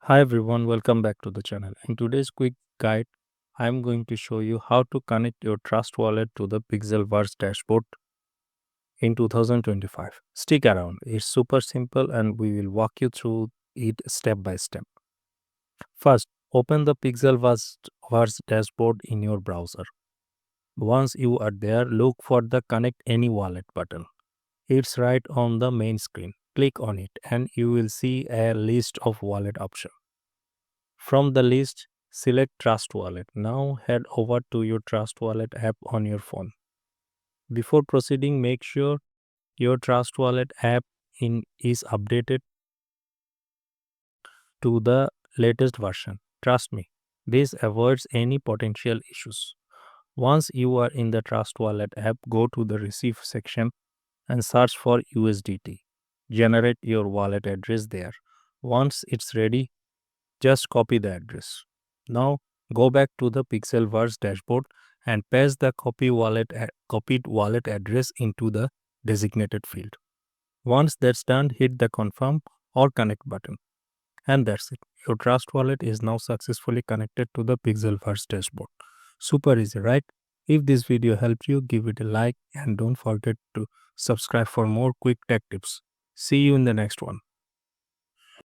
Hi everyone, welcome back to the channel. In today's quick guide, I'm going to show you how to connect your Trust wallet to the Pixelverse dashboard in 2025. Stick around, it's super simple and we will walk you through it step by step. First, open the Pixelverse dashboard in your browser. Once you are there, look for the Connect Any Wallet button. It's right on the main screen. Click on it and you will see a list of wallet options. From the list, select Trust Wallet. Now head over to your Trust Wallet app on your phone. Before proceeding, make sure your Trust Wallet app is updated to the latest version. Trust me, this avoids any potential issues. Once you are in the Trust Wallet app, go to the Receive section and search for USDT. Generate your wallet address there. Once it's ready, just copy the address. Now go back to the Pixelverse dashboard and paste the copied wallet address into the designated field. Once that's done, hit the confirm or connect button. And that's it. Your Trust wallet is now successfully connected to the Pixelverse dashboard. Super easy, right? If this video helped you, give it a like and don't forget to subscribe for more quick tech tips. See you in the next one.